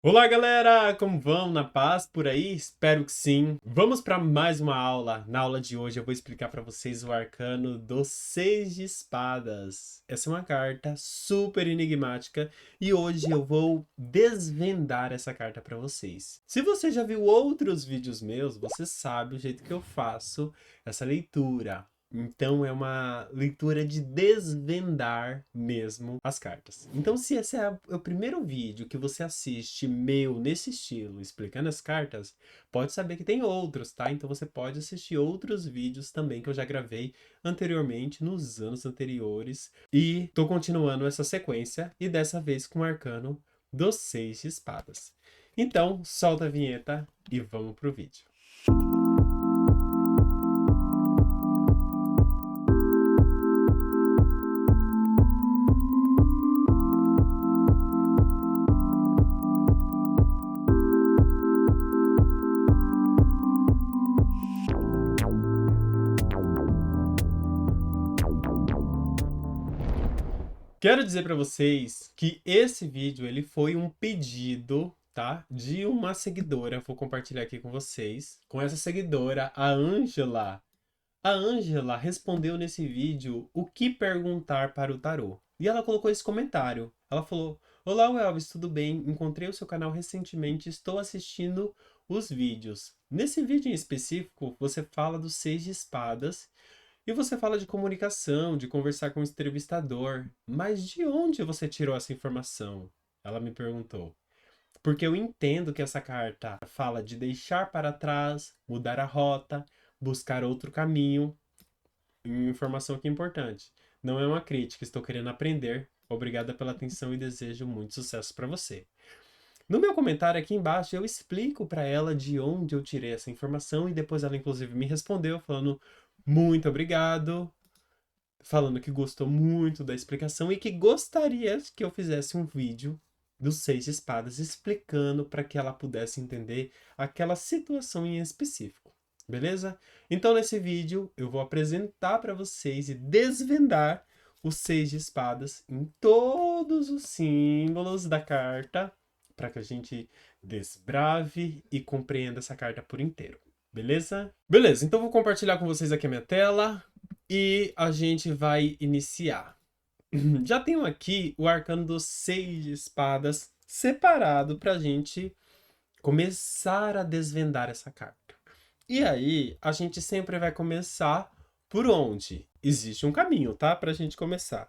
Olá, galera! Como vão? Na paz por aí? Espero que sim. Vamos para mais uma aula. Na aula de hoje eu vou explicar para vocês o arcano dos Seis de Espadas. Essa é uma carta super enigmática e hoje eu vou desvendar essa carta para vocês. Se você já viu outros vídeos meus, você sabe o jeito que eu faço essa leitura. Então é uma leitura de desvendar mesmo as cartas. Então, se esse é o primeiro vídeo que você assiste meu nesse estilo, explicando as cartas, pode saber que tem outros, tá? Então você pode assistir outros vídeos também que eu já gravei anteriormente, nos anos anteriores. E tô continuando essa sequência, e dessa vez com o arcano dos Seis de Espadas. Então, solta a vinheta e vamos pro vídeo. Quero dizer para vocês que esse vídeo ele foi um pedido, tá? De uma seguidora. Vou compartilhar aqui com vocês. Com essa seguidora, a Ângela. A Ângela respondeu nesse vídeo o que perguntar para o tarô. E ela colocou esse comentário. Ela falou: Olá, Elvis, tudo bem? Encontrei o seu canal recentemente e estou assistindo os vídeos. Nesse vídeo em específico, você fala dos Seis de Espadas e você fala de comunicação, de conversar com o entrevistador. Mas de onde você tirou essa informação? Ela me perguntou. Porque eu entendo que essa carta fala de deixar para trás, mudar a rota, buscar outro caminho. Informação aqui importante. Não é uma crítica, estou querendo aprender. Obrigada pela atenção e desejo muito sucesso para você. No meu comentário aqui embaixo, eu explico para ela de onde eu tirei essa informação e depois ela inclusive me respondeu falando muito obrigado, falando que gostou muito da explicação e que gostaria que eu fizesse um vídeo dos Seis de Espadas explicando para que ela pudesse entender aquela situação em específico. Beleza? Então nesse vídeo eu vou apresentar para vocês e desvendar os Seis de Espadas em todos os símbolos da carta para que a gente desbrave e compreenda essa carta por inteiro. Beleza? Beleza, então vou compartilhar com vocês aqui a minha tela e a gente vai iniciar. Já tenho aqui o arcano dos Seis de Espadas separado para a gente começar a desvendar essa carta. E aí, a gente sempre vai começar por onde? Existe um caminho, tá? Para a gente começar.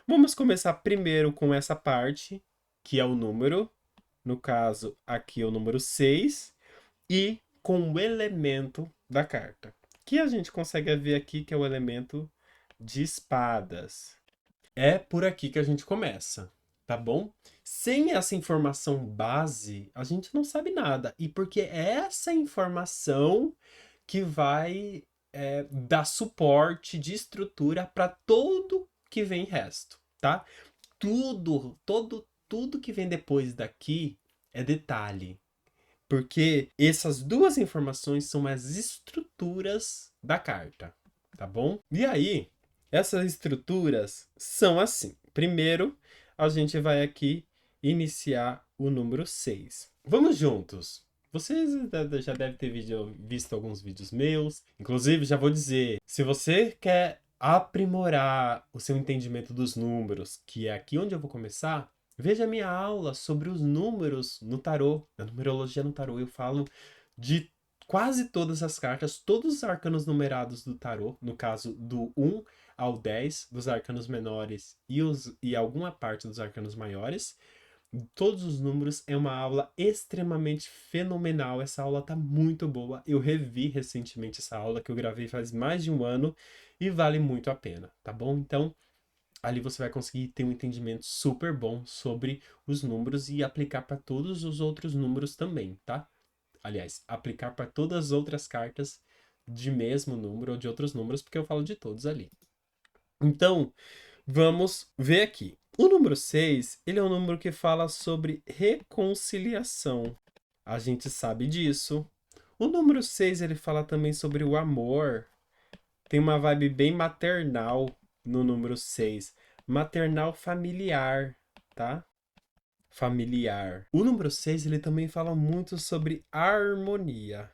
Vamos começar primeiro com essa parte, que é o número. No caso, aqui é o número 6. E com o elemento da carta. Que a gente consegue ver aqui que é o elemento de espadas. É por aqui que a gente começa, tá bom? Sem essa informação base, a gente não sabe nada. E porque é essa informação que vai dar suporte de estrutura para todo que vem resto, tá? Tudo que vem depois daqui é detalhe. Porque essas duas informações são as estruturas da carta, tá bom? E aí, essas estruturas são assim. Primeiro, a gente vai aqui iniciar o número 6. Vamos juntos. Vocês já devem ter visto alguns vídeos meus. Inclusive, já vou dizer, se você quer aprimorar o seu entendimento dos números, que é aqui onde eu vou começar, veja a minha aula sobre os números no tarô. Na numerologia no tarô eu falo de quase todas as cartas, todos os arcanos numerados do tarô, no caso do 1 ao 10, dos arcanos menores e alguma parte dos arcanos maiores. Todos os números é uma aula extremamente fenomenal. Essa aula tá muito boa. Eu revi recentemente essa aula que eu gravei faz mais de um ano e vale muito a pena, tá bom? Então, ali você vai conseguir ter um entendimento super bom sobre os números e aplicar para todos os outros números também, tá? Aliás, aplicar para todas as outras cartas de mesmo número ou de outros números, porque eu falo de todos ali. Então, vamos ver aqui. O número 6, ele é um número que fala sobre reconciliação. A gente sabe disso. O número 6, ele fala também sobre o amor. Tem uma vibe bem maternal no número 6. Maternal familiar, tá? familiar. O número 6, ele também fala muito sobre harmonia.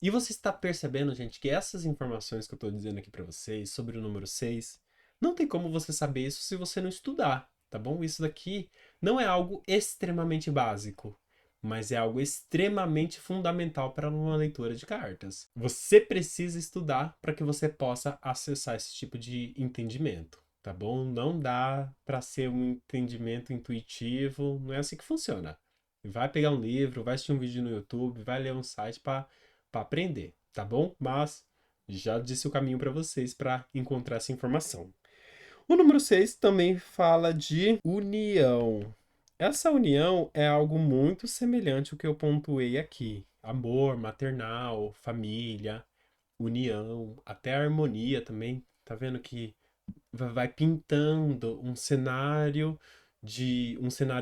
E você está percebendo, gente, que essas informações que eu estou dizendo aqui para vocês sobre o número 6, não tem como você saber isso se você não estudar, tá bom? Isso daqui não é algo extremamente básico, mas é algo extremamente fundamental para uma leitura de cartas. Você precisa estudar para que você possa acessar esse tipo de entendimento, tá bom? Não dá para ser um entendimento intuitivo, não é assim que funciona. Vai pegar um livro, vai assistir um vídeo no YouTube, vai ler um site para aprender, tá bom? Mas já disse o caminho para vocês para encontrar essa informação. O número 6 também fala de união. Essa união é algo muito semelhante ao que eu pontuei aqui. Amor, maternal, família, união, até harmonia também. Tá vendo que vai pintando um cenário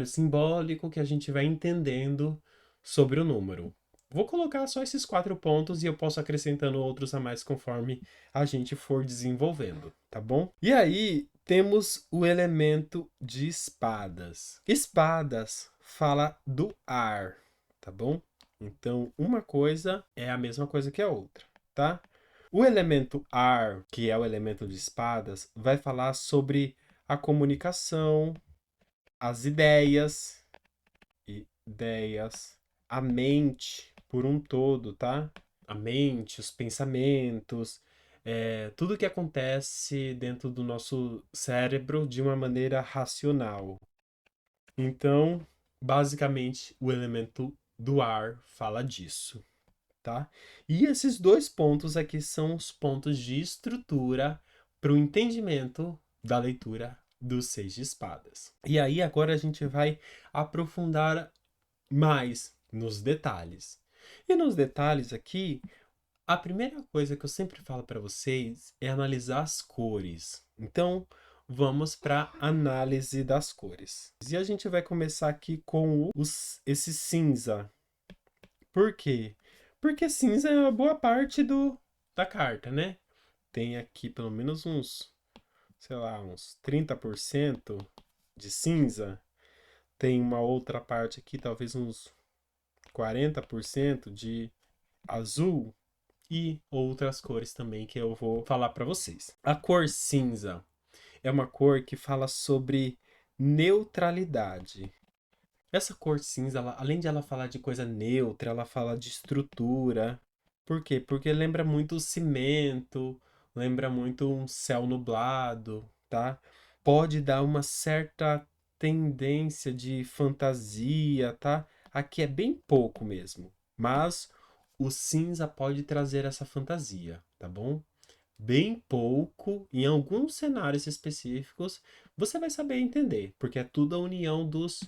simbólico que a gente vai entendendo sobre o número. Vou colocar só esses 4 pontos e eu posso acrescentando outros a mais conforme a gente for desenvolvendo, tá bom? E aí temos o elemento de espadas. Espadas fala do ar, tá bom? Então, uma coisa é a mesma coisa que a outra, tá? O elemento ar, que é o elemento de espadas, vai falar sobre a comunicação, as ideias, a mente por um todo, tá? A mente, os pensamentos, tudo que acontece dentro do nosso cérebro de uma maneira racional. Então, basicamente, o elemento do ar fala disso, tá? E esses 2 pontos aqui são os pontos de estrutura para o entendimento da leitura dos 6 de espadas. E aí agora a gente vai aprofundar mais nos detalhes. E nos detalhes aqui, a primeira coisa que eu sempre falo para vocês é analisar as cores. Então, vamos para análise das cores. E a gente vai começar aqui com esse cinza. Por quê? Porque cinza é uma boa parte da carta, né? Tem aqui pelo menos uns, sei lá, uns 30% de cinza. Tem uma outra parte aqui, talvez uns 40% de azul e outras cores também que eu vou falar para vocês. A cor cinza é uma cor que fala sobre neutralidade. Essa cor cinza, além de ela falar de coisa neutra, ela fala de estrutura. Por quê? Porque lembra muito o cimento, lembra muito um céu nublado, tá? Pode dar uma certa tendência de fantasia, tá? Aqui é bem pouco mesmo, mas o cinza pode trazer essa fantasia, tá bom? Bem pouco, em alguns cenários específicos, você vai saber entender, porque é tudo a união dos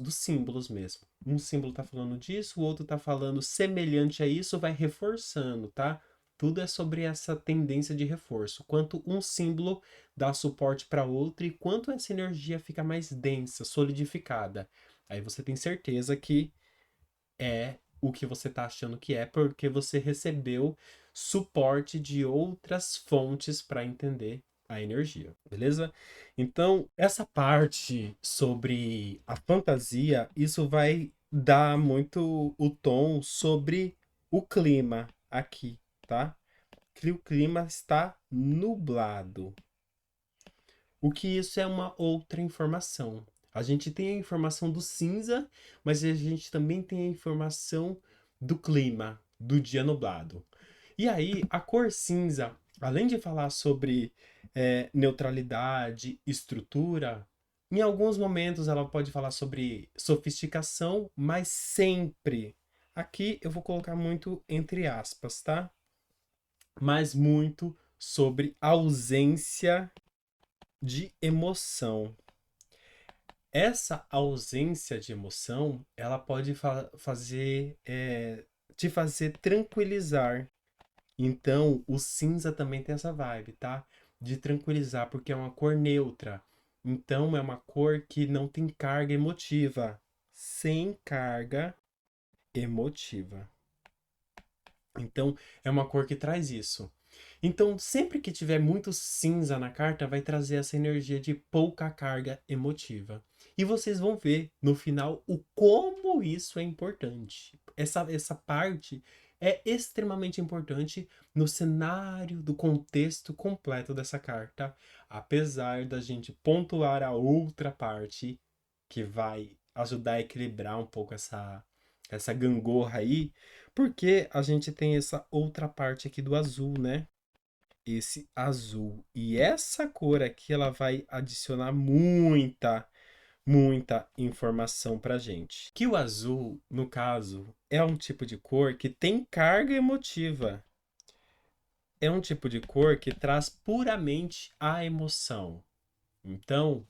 símbolos mesmo. Um símbolo tá falando disso, o outro tá falando semelhante a isso, vai reforçando, tá? Tudo é sobre essa tendência de reforço. Quanto um símbolo dá suporte para outro e quanto essa energia fica mais densa, solidificada. Aí você tem certeza que é o que você tá achando que é, porque você recebeu suporte de outras fontes para entender a energia, beleza? Então, essa parte sobre a fantasia, isso vai dar muito o tom sobre o clima aqui, tá? Que o clima está nublado. O que isso é uma outra informação. A gente tem a informação do cinza, mas a gente também tem a informação do clima, do dia nublado. E aí, a cor cinza, além de falar sobre neutralidade, estrutura, em alguns momentos ela pode falar sobre sofisticação, mas sempre. Aqui eu vou colocar muito entre aspas, tá? Mas muito sobre ausência de emoção. Essa ausência de emoção, ela pode te fazer tranquilizar. Então, o cinza também tem essa vibe, tá? De tranquilizar, porque é uma cor neutra. Então, é uma cor que não tem carga emotiva. Sem carga emotiva. Então, é uma cor que traz isso. Então, sempre que tiver muito cinza na carta, vai trazer essa energia de pouca carga emotiva. E vocês vão ver no final o como isso é importante. Essa parte é extremamente importante no cenário do contexto completo dessa carta, apesar da gente pontuar a outra parte que vai ajudar a equilibrar um pouco essa gangorra aí, porque a gente tem essa outra parte aqui do azul, né? Esse azul. E essa cor aqui, ela vai adicionar muita informação pra gente. Que o azul, no caso, é um tipo de cor que tem carga emotiva. É um tipo de cor que traz puramente a emoção. Então,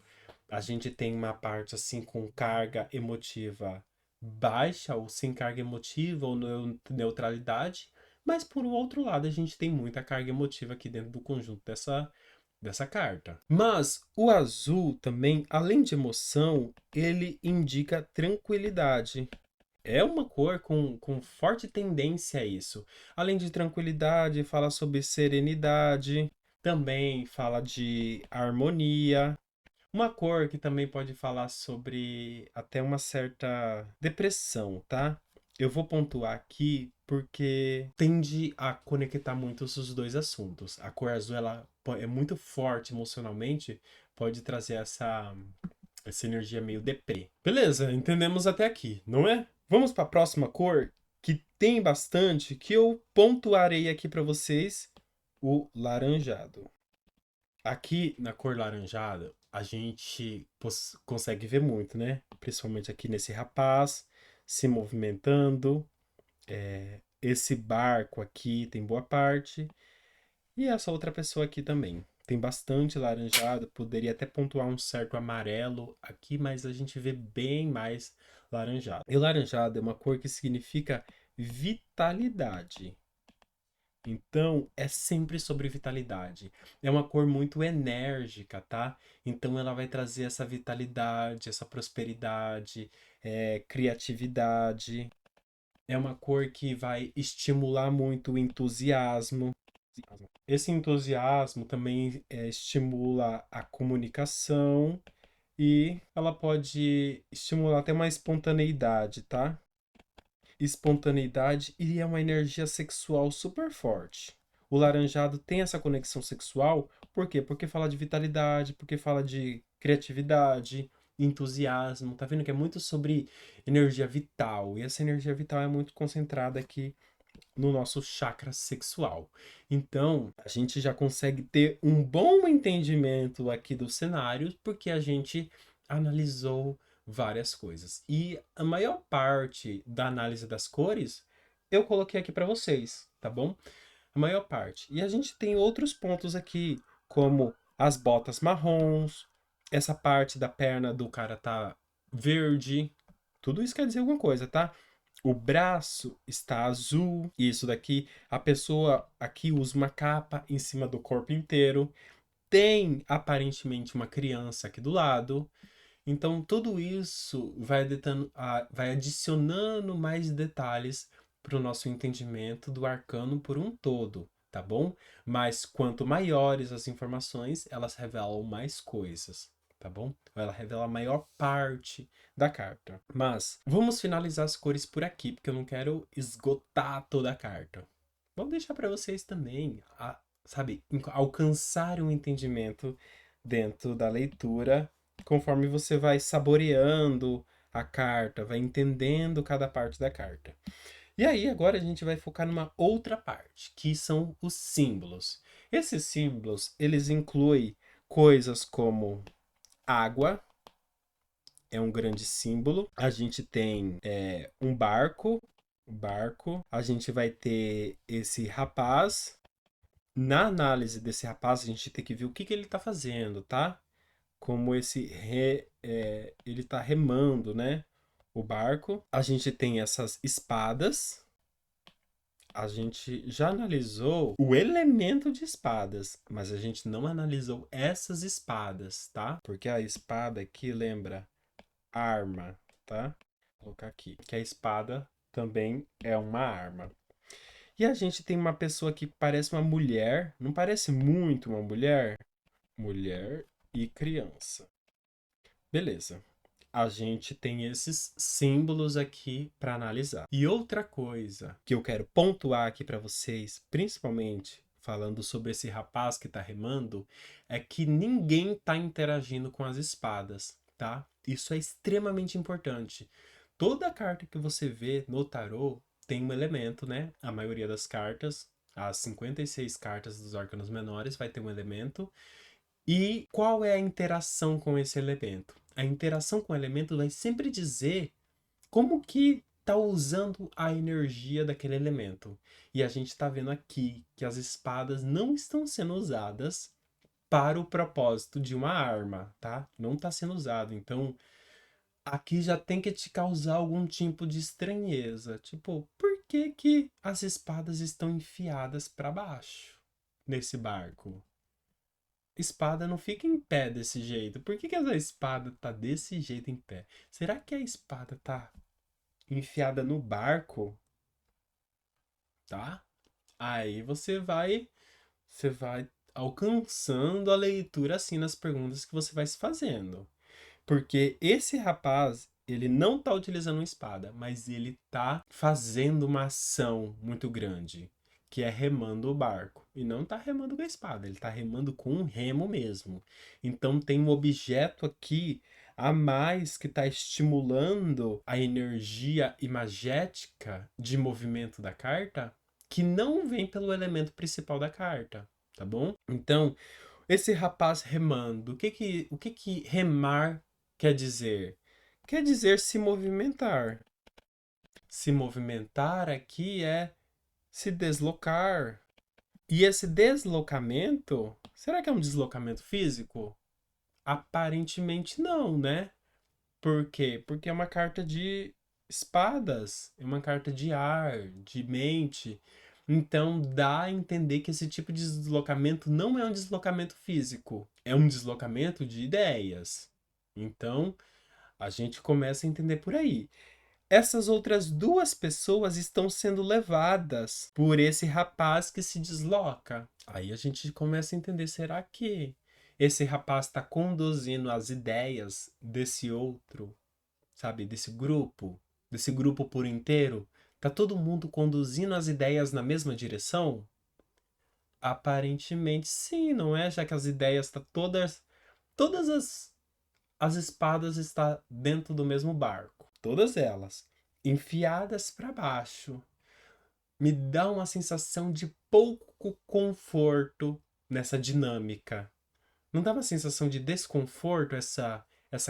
a gente tem uma parte assim com carga emotiva baixa ou sem carga emotiva ou neutralidade, mas por outro lado a gente tem muita carga emotiva aqui dentro do conjunto dessa carta. Mas o azul também, além de emoção, ele indica tranquilidade. É uma cor com forte tendência a isso. Além de tranquilidade, fala sobre serenidade, também fala de harmonia. Uma cor que também pode falar sobre até uma certa depressão, tá? Eu vou pontuar aqui porque tende a conectar muito os dois assuntos. A cor azul ela é muito forte emocionalmente, pode trazer essa energia meio deprê. Beleza, entendemos até aqui, não é? Vamos para a próxima cor que tem bastante, que eu pontuarei aqui para vocês, o laranjado. Aqui na cor laranjada, a gente consegue ver muito, né? Principalmente aqui nesse rapaz se movimentando. Esse barco aqui tem boa parte. E essa outra pessoa aqui também. Tem bastante laranjado. Poderia até pontuar um certo amarelo aqui, mas a gente vê bem mais laranjado. E laranjado é uma cor que significa vitalidade. Então, é sempre sobre vitalidade. É uma cor muito enérgica, tá? Então, ela vai trazer essa vitalidade, essa prosperidade, criatividade. É uma cor que vai estimular muito o entusiasmo. Esse entusiasmo também estimula a comunicação e ela pode estimular até uma espontaneidade, tá? Espontaneidade e é uma energia sexual super forte. O laranjado tem essa conexão sexual, por quê? Porque fala de vitalidade, porque fala de criatividade, entusiasmo. Tá vendo que é muito sobre energia vital, e essa energia vital é muito concentrada aqui no nosso chakra sexual. Então, a gente já consegue ter um bom entendimento aqui dos cenários, porque a gente analisou várias coisas. E a maior parte da análise das cores eu coloquei aqui para vocês, tá bom? A maior parte. E a gente tem outros pontos aqui, como as botas marrons, essa parte da perna do cara tá verde. Tudo isso quer dizer alguma coisa, tá? O braço está azul. Isso daqui, a pessoa aqui usa uma capa em cima do corpo inteiro. Tem aparentemente uma criança aqui do lado. Então, tudo isso vai adicionando mais detalhes para o nosso entendimento do arcano por um todo, tá bom? Mas quanto maiores as informações, elas revelam mais coisas, tá bom? Ela revela a maior parte da carta. Mas vamos finalizar as cores por aqui, porque eu não quero esgotar toda a carta. Vou deixar para vocês também, sabe, alcançarem um entendimento dentro da leitura conforme você vai saboreando a carta, vai entendendo cada parte da carta. E aí, agora a gente vai focar numa outra parte, que são os símbolos. Esses símbolos, eles incluem coisas como água, é um grande símbolo. A gente tem um barco. A gente vai ter esse rapaz. Na análise desse rapaz, a gente tem que ver o que ele está fazendo, tá? Como ele está remando, né? O barco. A gente tem essas espadas. A gente já analisou o elemento de espadas, mas a gente não analisou essas espadas, tá? Porque a espada aqui lembra arma, tá? Vou colocar aqui. Que a espada também é uma arma. E a gente tem uma pessoa que parece uma mulher, não parece muito uma mulher? Mulher e criança. Beleza. a gente tem esses símbolos aqui para analisar. E outra coisa que eu quero pontuar aqui para vocês, principalmente falando sobre esse rapaz que está remando, é que ninguém está interagindo com as espadas, tá? Isso é extremamente importante. Toda carta que você vê no tarô tem um elemento, né? A maioria das cartas, as 56 cartas dos arcanos menores, vai ter um elemento. E qual é a interação com esse elemento? A interação com o elemento vai sempre dizer como que está usando a energia daquele elemento. E a gente está vendo aqui que as espadas não estão sendo usadas para o propósito de uma arma, tá? Não está sendo usado. Então, aqui já tem que te causar algum tipo de estranheza. Tipo, por que que as espadas estão enfiadas para baixo nesse barco? Espada não fica em pé desse jeito. Por que que essa espada tá desse jeito em pé? Será que a espada tá enfiada no barco? Tá? Aí você vai alcançando a leitura assim nas perguntas que você vai se fazendo. Porque esse rapaz, ele não tá utilizando uma espada, mas ele tá fazendo uma ação muito grande, que é remando o barco. E não tá remando com a espada, ele tá remando com um remo mesmo. Então tem um objeto aqui a mais que está estimulando a energia imagética de movimento da carta, que não vem pelo elemento principal da carta, tá bom? Então, esse rapaz remando, o que que remar quer dizer? Quer dizer se movimentar. Se movimentar aqui é se deslocar. E esse deslocamento, será que é um deslocamento físico? Aparentemente não, né? Por quê? Porque é uma carta de espadas, é uma carta de ar, de mente. Então dá a entender que esse tipo de deslocamento não é um deslocamento físico, é um deslocamento de ideias. Então a gente começa a entender por aí. Essas outras duas pessoas estão sendo levadas por esse rapaz que se desloca. Aí a gente começa a entender, será que esse rapaz está conduzindo as ideias desse outro, sabe, desse grupo por inteiro? Tá todo mundo conduzindo as ideias na mesma direção? Aparentemente sim, não é? Já que as ideias estão todas as espadas estão dentro do mesmo barco, todas elas, enfiadas para baixo. Me dá uma sensação de pouco conforto nessa dinâmica. Não dá uma sensação de desconforto essa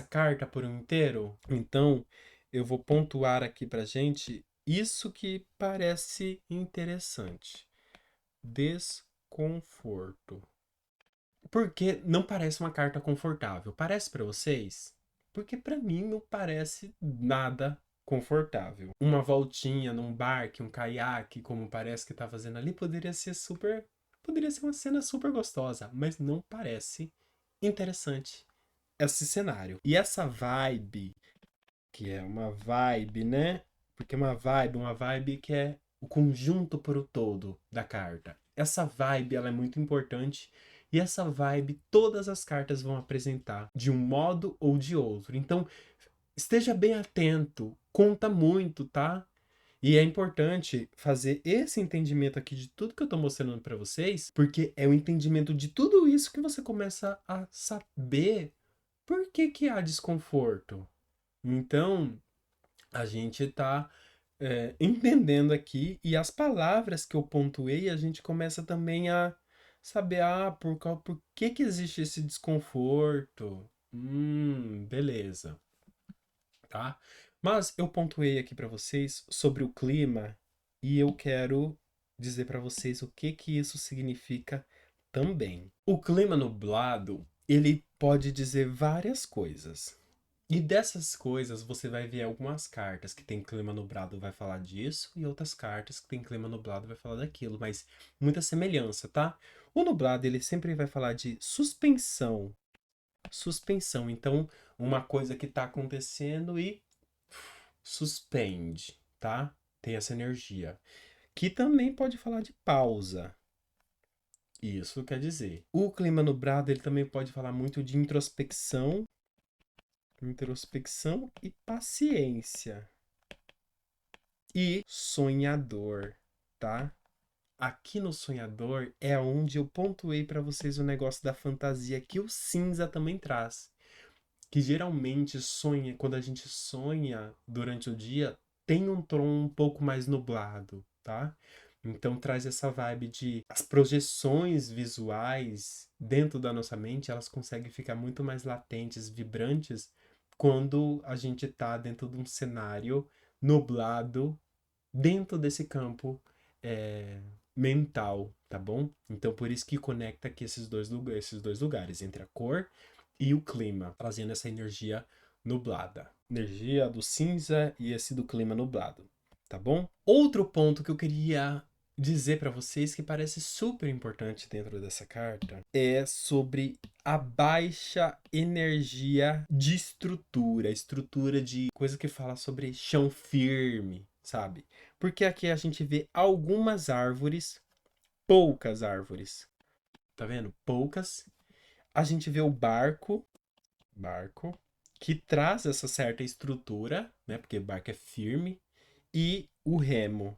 carta por um inteiro? Então, eu vou pontuar aqui pra gente isso que parece interessante. Desconforto. Porque não parece uma carta confortável. Parece pra vocês? Porque pra mim não parece nada confortável. Uma voltinha num barco, um caiaque, como parece que tá fazendo ali, poderia ser uma cena super gostosa, mas não parece interessante esse cenário. E essa vibe, que é uma vibe, né? Porque uma vibe que é o conjunto por o todo da carta. Essa vibe, ela é muito importante e essa vibe todas as cartas vão apresentar de um modo ou de outro. Então, esteja bem atento, conta muito, tá? E é importante fazer esse entendimento aqui de tudo que eu tô mostrando para vocês, porque é o entendimento de tudo isso que você começa a saber por que que há desconforto. Então, a gente está entendendo aqui, e as palavras que eu pontuei, a gente começa também a saber, por que que existe esse desconforto. Beleza, tá? Mas eu pontuei aqui para vocês sobre o clima, e eu quero dizer para vocês o que que isso significa também. O clima nublado, ele pode dizer várias coisas. E dessas coisas você vai ver algumas cartas que tem clima nublado vai falar disso e outras cartas que tem clima nublado vai falar daquilo, mas muita semelhança, tá? O nublado ele sempre vai falar de suspensão. Suspensão, então uma coisa que tá acontecendo e suspende, tá? Tem essa energia. Que também pode falar de pausa. Isso quer dizer. O clima nublado ele também pode falar muito de introspecção Introspecção e paciência. E sonhador, tá? Aqui no sonhador é onde eu pontuei para vocês o negócio da fantasia que o cinza também traz. Que geralmente sonha, quando a gente sonha durante o dia, tem um tom um pouco mais nublado, tá? Então traz essa vibe de as projeções visuais dentro da nossa mente, elas conseguem ficar muito mais latentes, vibrantes, quando a gente tá dentro de um cenário nublado, dentro desse campo é, mental, tá bom? Então por isso que conecta aqui esses dois lugares, entre a cor e o clima, trazendo essa energia nublada. Energia do cinza e esse do clima nublado, tá bom? Outro ponto que eu queria dizer para vocês que parece super importante dentro dessa carta é sobre a baixa energia de estrutura de coisa que fala sobre chão firme, sabe? Porque aqui a gente vê algumas árvores, poucas árvores, tá vendo? Poucas. A gente vê o barco, que traz essa certa estrutura, né? Porque barco é firme, e o remo.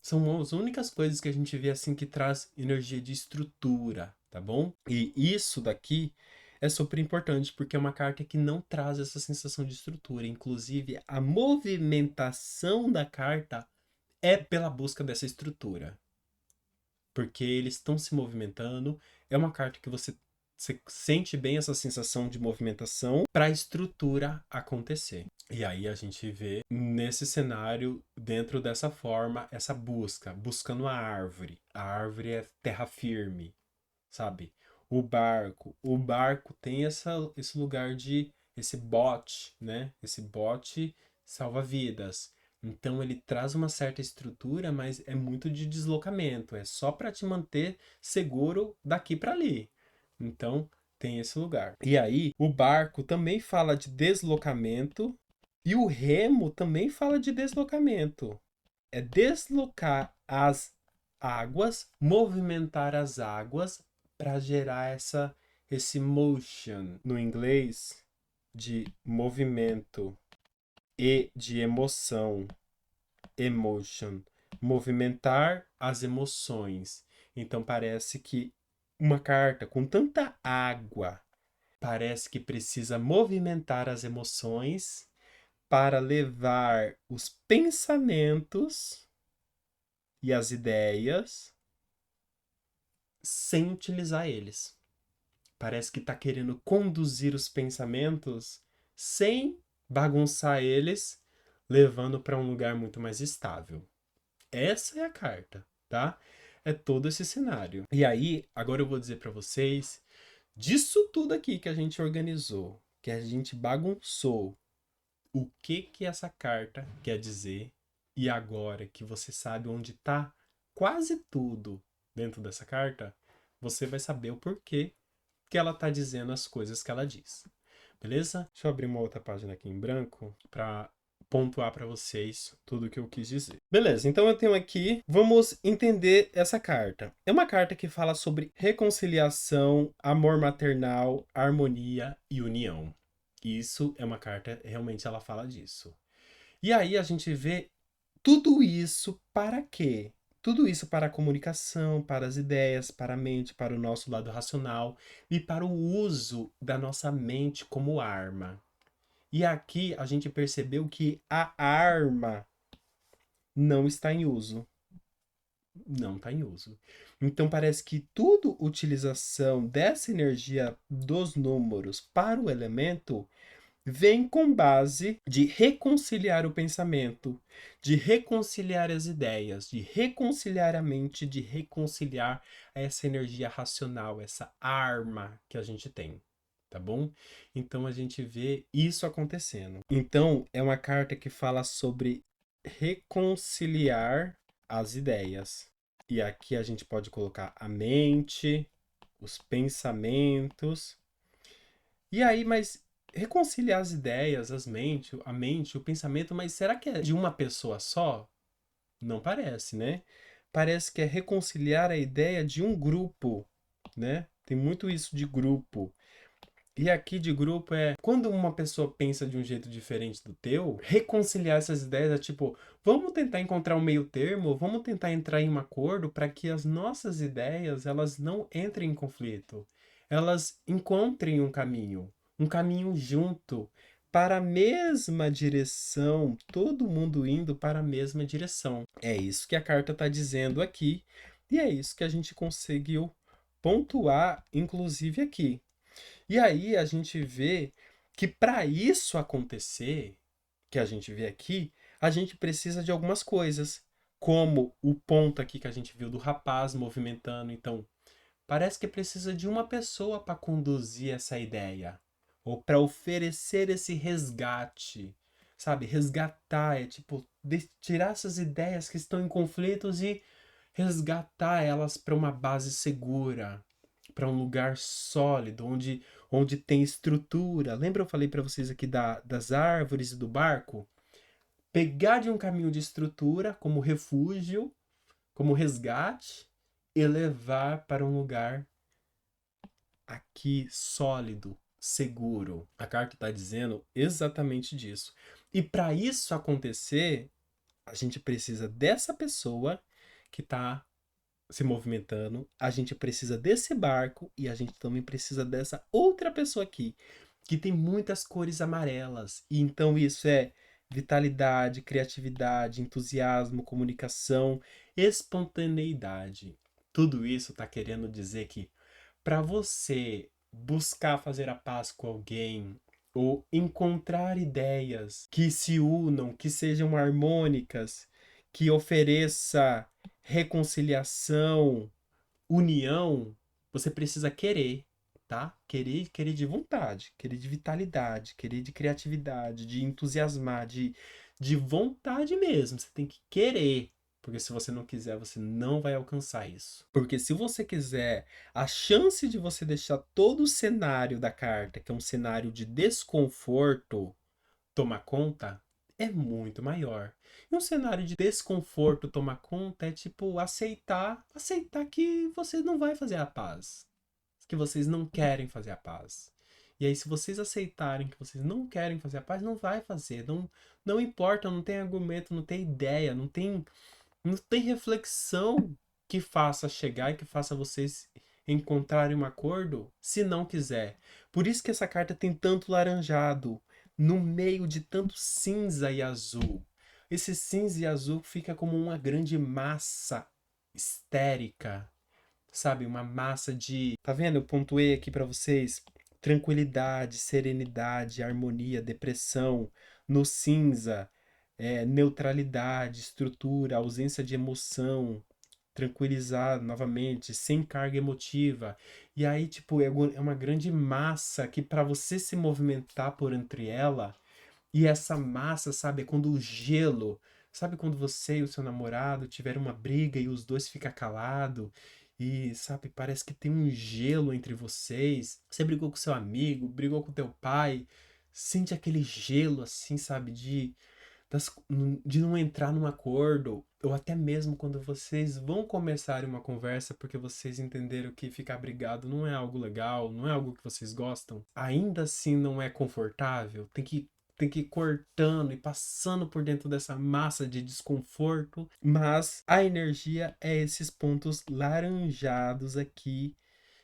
São as únicas coisas que a gente vê assim que traz energia de estrutura, tá bom? E isso daqui é super importante porque é uma carta que não traz essa sensação de estrutura. Inclusive, a movimentação da carta é pela busca dessa estrutura. Porque eles estão se movimentando. É uma carta que você sente bem essa sensação de movimentação para a estrutura acontecer. E aí a gente vê nesse cenário, dentro dessa forma, essa busca, buscando a árvore. A árvore é terra firme, sabe? O barco tem esse lugar de, esse bote, né? Esse bote salva vidas. Então ele traz uma certa estrutura, mas é muito de deslocamento, é só para te manter seguro daqui para ali. Então tem esse lugar. E aí o barco também fala de deslocamento e o remo também fala de deslocamento. É deslocar as águas, movimentar as águas para gerar esse motion no inglês de movimento e de emoção, emotion, movimentar as emoções. Então parece que uma carta com tanta água parece que precisa movimentar as emoções para levar os pensamentos e as ideias sem utilizar eles. Parece que está querendo conduzir os pensamentos sem bagunçar eles, levando para um lugar muito mais estável. Essa é a carta, tá? É todo esse cenário. E aí, agora eu vou dizer para vocês disso tudo aqui que a gente organizou, que a gente bagunçou, o que essa carta quer dizer. E agora que você sabe onde está quase tudo dentro dessa carta, você vai saber o porquê que ela está dizendo as coisas que ela diz. Beleza? Deixa eu abrir uma outra página aqui em branco para pontuar para vocês tudo o que eu quis dizer. Beleza, então eu tenho aqui, vamos entender essa carta. É uma carta que fala sobre reconciliação, amor maternal, harmonia e união. Isso é uma carta, realmente ela fala disso. E aí a gente vê tudo isso para quê? Tudo isso para a comunicação, para as ideias, para a mente, para o nosso lado racional e para o uso da nossa mente como arma. E aqui a gente percebeu que a arma não está em uso. Não está em uso. Então parece que tudo utilização dessa energia dos números para o elemento vem com base de reconciliar o pensamento, de reconciliar as ideias, de reconciliar a mente, de reconciliar essa energia racional, essa arma que a gente tem, tá bom? Então a gente vê isso acontecendo. Então é uma carta que fala sobre reconciliar as ideias. E aqui a gente pode colocar a mente, os pensamentos. E aí, mas reconciliar as ideias, a mente, o pensamento, mas será que é de uma pessoa só? Não parece, né? Parece que é reconciliar a ideia de um grupo, né? Tem muito isso de grupo. E aqui de grupo é quando uma pessoa pensa de um jeito diferente do teu, reconciliar essas ideias é tipo, vamos tentar encontrar um meio termo, vamos tentar entrar em um acordo para que as nossas ideias elas não entrem em conflito. Elas encontrem um caminho junto para a mesma direção, todo mundo indo para a mesma direção. É isso que a carta está dizendo aqui, e é isso que a gente conseguiu pontuar, inclusive aqui. E aí a gente vê que para isso acontecer, que a gente vê aqui, a gente precisa de algumas coisas, como o ponto aqui que a gente viu do rapaz movimentando. Então, parece que precisa de uma pessoa para conduzir essa ideia, ou para oferecer esse resgate, sabe? Resgatar é tipo tirar essas ideias que estão em conflitos e resgatar elas para uma base segura, para um lugar sólido, onde tem estrutura. Lembra eu falei para vocês aqui das árvores e do barco? Pegar de um caminho de estrutura como refúgio, como resgate, e levar para um lugar aqui sólido, seguro. A carta está dizendo exatamente disso. E para isso acontecer, a gente precisa dessa pessoa que está se movimentando, a gente precisa desse barco e a gente também precisa dessa outra pessoa aqui, que tem muitas cores amarelas. E então isso é vitalidade, criatividade, entusiasmo, comunicação, espontaneidade. Tudo isso está querendo dizer que para você buscar fazer a paz com alguém ou encontrar ideias que se unam, que sejam harmônicas, que ofereça reconciliação, união, você precisa querer, tá? Querer de vontade, querer de vitalidade, querer de criatividade, de entusiasmar, de vontade mesmo. Você tem que querer. Porque se você não quiser, você não vai alcançar isso. Porque se você quiser, a chance de você deixar todo o cenário da carta, que é um cenário de desconforto, tomar conta, é muito maior. E um cenário de desconforto tomar conta é tipo aceitar que você não vai fazer a paz, que vocês não querem fazer a paz. E aí se vocês aceitarem que vocês não querem fazer a paz, não vai fazer, não importa, não tem argumento, não tem ideia, não tem reflexão que faça chegar e que faça vocês encontrarem um acordo se não quiser. Por isso que essa carta tem tanto laranjado no meio de tanto cinza e azul. Esse cinza e azul fica como uma grande massa histérica, sabe? Uma massa de. Tá vendo? Eu pontuei aqui para vocês tranquilidade, serenidade, harmonia, depressão. No cinza, neutralidade, estrutura, ausência de emoção, tranquilizar novamente, sem carga emotiva. E aí, tipo, é uma grande massa que para você se movimentar por entre ela, e essa massa, sabe, é quando o gelo, sabe quando você e o seu namorado tiveram uma briga e os dois ficam calados e, sabe, parece que tem um gelo entre vocês. Você brigou com seu amigo, brigou com teu pai, sente aquele gelo assim, sabe, de não entrar num acordo, ou até mesmo quando vocês vão começar uma conversa porque vocês entenderam que ficar brigado não é algo legal, não é algo que vocês gostam, ainda assim não é confortável, tem que ir cortando e passando por dentro dessa massa de desconforto, mas a energia é esses pontos laranjados aqui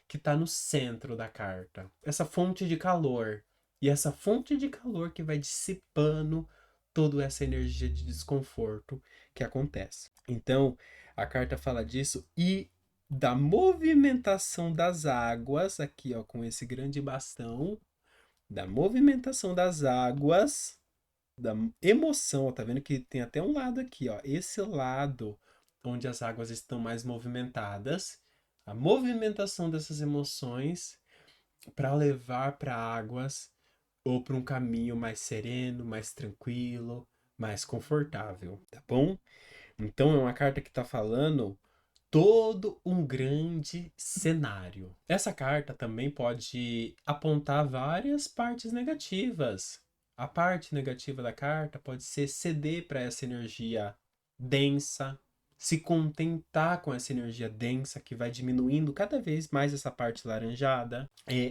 que está no centro da carta. Essa fonte de calor. E essa fonte de calor que vai dissipando toda essa energia de desconforto que acontece. Então, a carta fala disso e da movimentação das águas, aqui ó, com esse grande bastão, da movimentação das águas, da emoção, ó, tá vendo que tem até um lado aqui, ó, esse lado onde as águas estão mais movimentadas, a movimentação dessas emoções para levar para águas ou para um caminho mais sereno, mais tranquilo, mais confortável, tá bom? Então é uma carta que está falando todo um grande cenário. Essa carta também pode apontar várias partes negativas. A parte negativa da carta pode ser ceder para essa energia densa, se contentar com essa energia densa que vai diminuindo cada vez mais essa parte laranjada.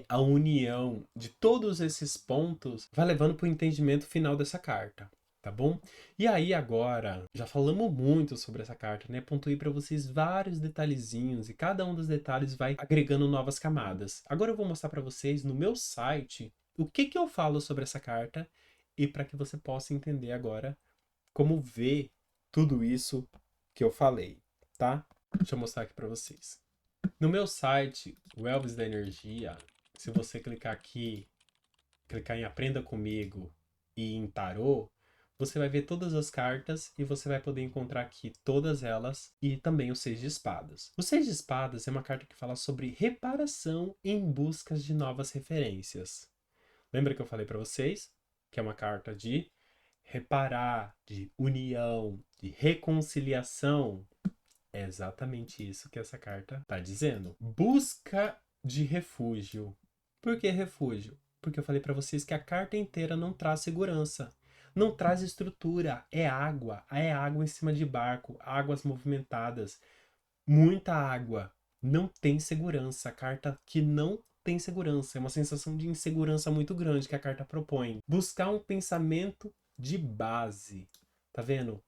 A união de todos esses pontos vai levando para o entendimento final dessa carta. Tá bom? E aí agora, já falamos muito sobre essa carta, né? Pontuei para vocês vários detalhezinhos e cada um dos detalhes vai agregando novas camadas. Agora eu vou mostrar para vocês no meu site o que eu falo sobre essa carta e para que você possa entender agora como ver tudo isso que eu falei, tá? Deixa eu mostrar aqui para vocês. No meu site, o Elvis da Energia, se você clicar aqui, clicar em Aprenda Comigo e em Tarô, você vai ver todas as cartas e você vai poder encontrar aqui todas elas e também o Seis de Espadas. O Seis de Espadas é uma carta que fala sobre reparação em busca de novas referências. Lembra que eu falei para vocês que é uma carta de reparar, de união, de reconciliação? É exatamente isso que essa carta está dizendo. Busca de refúgio. Por que refúgio? Porque eu falei para vocês que a carta inteira não traz segurança. Não traz estrutura. É água em cima de barco, águas movimentadas, muita água. Não tem segurança. A carta que não tem segurança. É uma sensação de insegurança muito grande que a carta propõe. Buscar um pensamento de base. Tá vendo?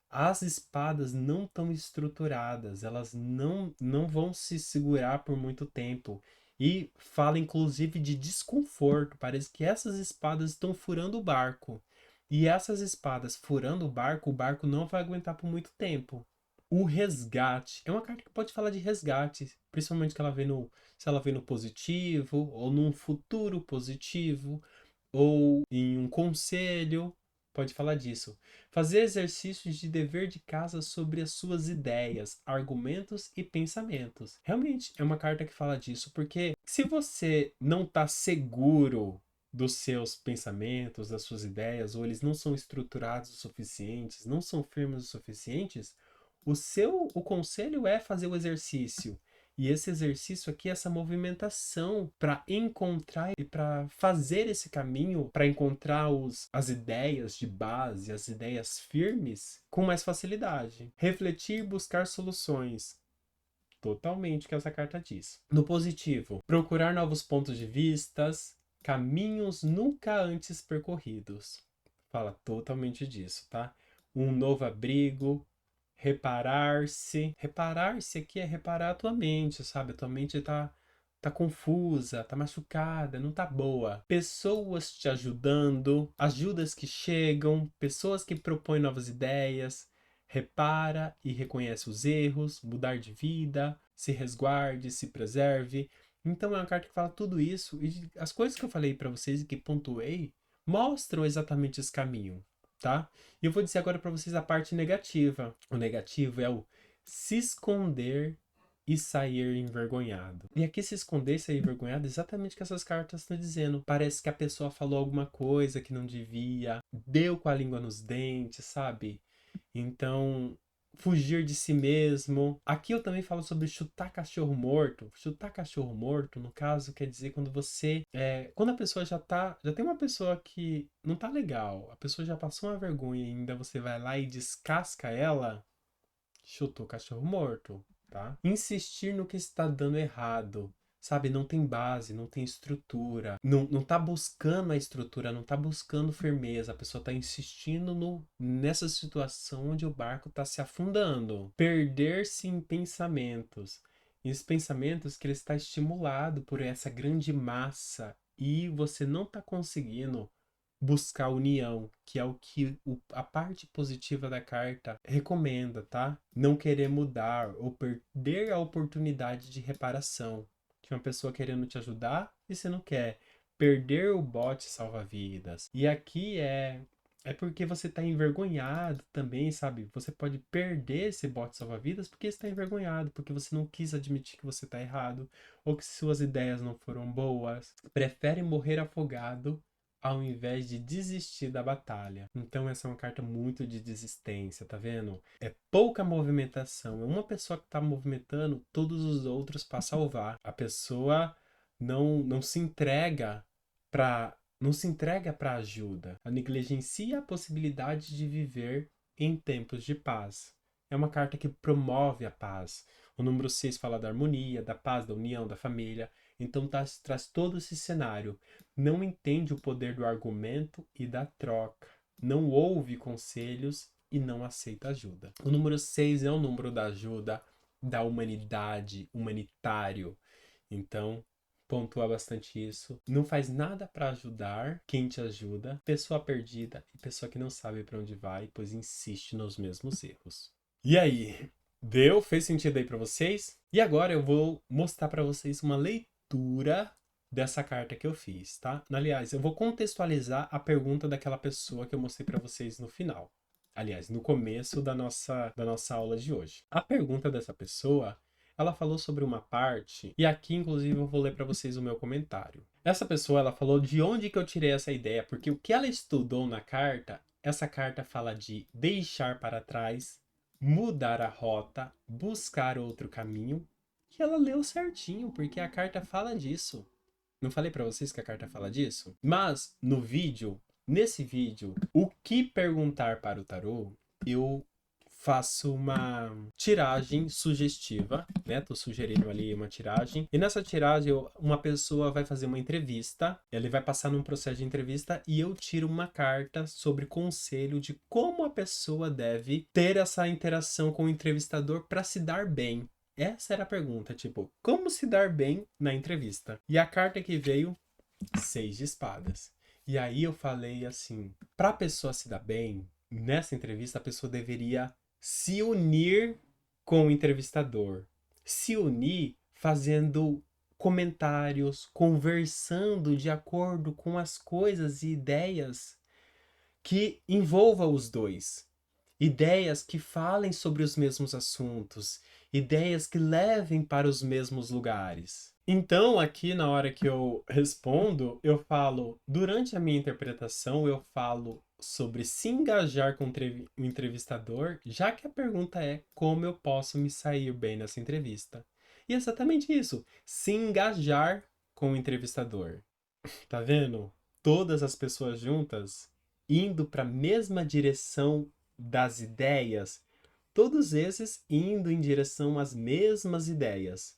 As espadas não estão estruturadas, elas não vão se segurar por muito tempo. E fala inclusive de desconforto. Parece que essas espadas estão furando o barco. E essas espadas furando o barco não vai aguentar por muito tempo. O resgate é uma carta que pode falar de resgate, principalmente que ela vem no, se ela vem no positivo, ou num futuro positivo, ou em um conselho. Pode falar disso. Fazer exercícios de dever de casa sobre as suas ideias, argumentos e pensamentos. Realmente é uma carta que fala disso, porque se você não está seguro dos seus pensamentos, das suas ideias, ou eles não são estruturados o suficientes, não são firmes o suficientes, o conselho é fazer o exercício. E esse exercício aqui é essa movimentação para encontrar e para fazer esse caminho, para encontrar as ideias de base, as ideias firmes, com mais facilidade. Refletir e buscar soluções. Totalmente o que essa carta diz. No positivo, procurar novos pontos de vistas, caminhos nunca antes percorridos. Fala totalmente disso, tá? Um novo abrigo, reparar-se. Reparar-se aqui é reparar a tua mente, sabe? A tua mente tá confusa, tá machucada, não tá boa. Pessoas te ajudando, ajudas que chegam, pessoas que propõem novas ideias. Repara e reconhece os erros, mudar de vida, se resguarde, se preserve. Então é uma carta que fala tudo isso e as coisas que eu falei para vocês e que pontuei mostram exatamente esse caminho, tá? E eu vou dizer agora para vocês a parte negativa. O negativo é o se esconder e sair envergonhado. E aqui se esconder e sair envergonhado é exatamente o que essas cartas estão dizendo. Parece que a pessoa falou alguma coisa que não devia, deu com a língua nos dentes, sabe? Então, fugir de si mesmo. Aqui eu também falo sobre chutar cachorro morto. Chutar cachorro morto, no caso, quer dizer quando você... quando a pessoa já tem uma pessoa que não tá legal, a pessoa já passou uma vergonha e ainda você vai lá e descasca ela, chutou cachorro morto, tá? Insistir no que está dando errado. Sabe, não tem base, não tem estrutura, não tá buscando a estrutura, não tá buscando firmeza, a pessoa tá insistindo nessa situação onde o barco tá se afundando. Perder-se em pensamentos. E os pensamentos que ele está estimulado por essa grande massa e você não tá conseguindo buscar união, que é o que a parte positiva da carta recomenda, tá? Não querer mudar ou perder a oportunidade de reparação. Tinha uma pessoa querendo te ajudar e você não quer. Perder o bote salva-vidas. E aqui é porque você está envergonhado também, sabe? Você pode perder esse bote salva-vidas porque está envergonhado, porque você não quis admitir que você está errado, ou que suas ideias não foram boas. Prefere morrer afogado ao invés de desistir da batalha. Então essa é uma carta muito de desistência, tá vendo? É pouca movimentação. É uma pessoa que tá movimentando todos os outros para salvar. A pessoa não se entrega para ajuda. A negligencia a possibilidade de viver em tempos de paz. É uma carta que promove a paz. O número 6 fala da harmonia, da paz, da união, da família. Então traz todo esse cenário. Não entende o poder do argumento e da troca. Não ouve conselhos e não aceita ajuda. O número 6 é o número da ajuda, da humanidade, humanitário. Então, pontua bastante isso. Não faz nada para ajudar quem te ajuda. Pessoa perdida e pessoa que não sabe para onde vai, pois insiste nos mesmos erros. E aí? Deu? Fez sentido aí para vocês? E agora eu vou mostrar para vocês uma leitura dessa carta que eu fiz, tá? Aliás, eu vou contextualizar a pergunta daquela pessoa que eu mostrei para vocês no final. Aliás, no começo da nossa aula de hoje. A pergunta dessa pessoa, ela falou sobre uma parte, e aqui inclusive eu vou ler para vocês o meu comentário. Essa pessoa, ela falou de onde que eu tirei essa ideia, porque o que ela estudou na carta, essa carta fala de deixar para trás, mudar a rota, buscar outro caminho, e ela leu certinho, porque a carta fala disso. Não falei para vocês que a carta fala disso? Mas nesse vídeo, o que perguntar para o tarô, eu faço uma tiragem sugestiva, né? Tô sugerindo ali uma tiragem. E nessa tiragem, uma pessoa vai fazer uma entrevista, ele vai passar num processo de entrevista e eu tiro uma carta sobre conselho de como a pessoa deve ter essa interação com o entrevistador para se dar bem. Essa era a pergunta, tipo, como se dar bem na entrevista? E a carta que veio, 6 de espadas. E aí eu falei assim, para a pessoa se dar bem, nessa entrevista a pessoa deveria se unir com o entrevistador. Se unir fazendo comentários, conversando de acordo com as coisas e ideias que envolvam os dois. Ideias que falem sobre os mesmos assuntos, ideias que levem para os mesmos lugares. Então, aqui na hora que eu respondo, eu falo, durante a minha interpretação, eu falo sobre se engajar com o entrevistador, já que a pergunta é como eu posso me sair bem nessa entrevista. E é exatamente isso, se engajar com o entrevistador. Tá vendo? Todas as pessoas juntas indo para a mesma direção das ideias, todos esses indo em direção às mesmas ideias.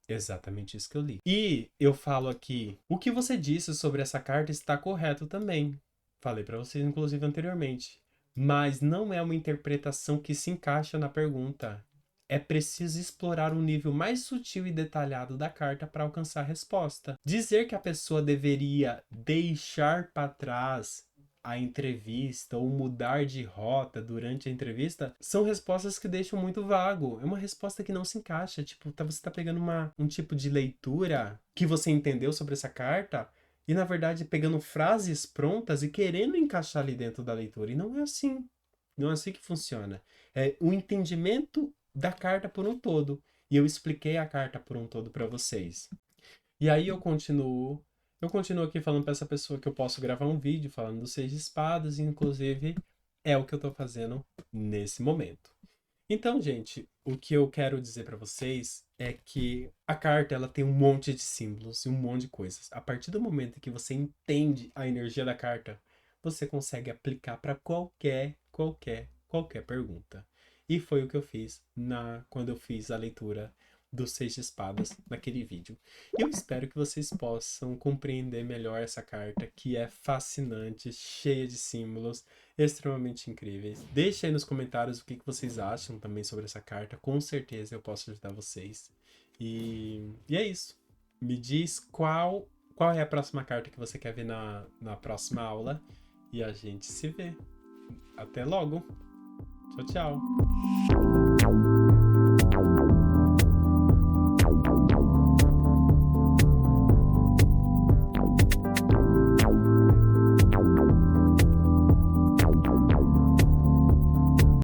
Exatamente isso que eu li. E eu falo aqui, o que você disse sobre essa carta está correto também. Falei para vocês, inclusive, anteriormente. Mas não é uma interpretação que se encaixa na pergunta. É preciso explorar um nível mais sutil e detalhado da carta para alcançar a resposta. Dizer que a pessoa deveria deixar para trás a entrevista ou mudar de rota durante a entrevista são respostas que deixam muito vago. É uma resposta que não se encaixa. Tipo, você tá pegando um tipo de leitura que você entendeu sobre essa carta e, na verdade, pegando frases prontas e querendo encaixar ali dentro da leitura. E não é assim. Não é assim que funciona. É o entendimento da carta por um todo. E eu expliquei a carta por um todo para vocês. E aí eu continuo aqui falando para essa pessoa que eu posso gravar um vídeo falando dos 6 de espadas, e inclusive é o que eu tô fazendo nesse momento. Então, gente, o que eu quero dizer para vocês é que a carta ela tem um monte de símbolos e um monte de coisas. A partir do momento que você entende a energia da carta, você consegue aplicar para qualquer pergunta. E foi o que eu fiz quando eu fiz a leitura dos 6 de espadas naquele vídeo. Eu espero que vocês possam compreender melhor essa carta, que é fascinante, cheia de símbolos, extremamente incríveis. Deixe aí nos comentários o que vocês acham também sobre essa carta. Com certeza eu posso ajudar vocês. E é isso. Me diz qual é a próxima carta que você quer ver na próxima aula. E a gente se vê. Até logo. Tchau, tchau.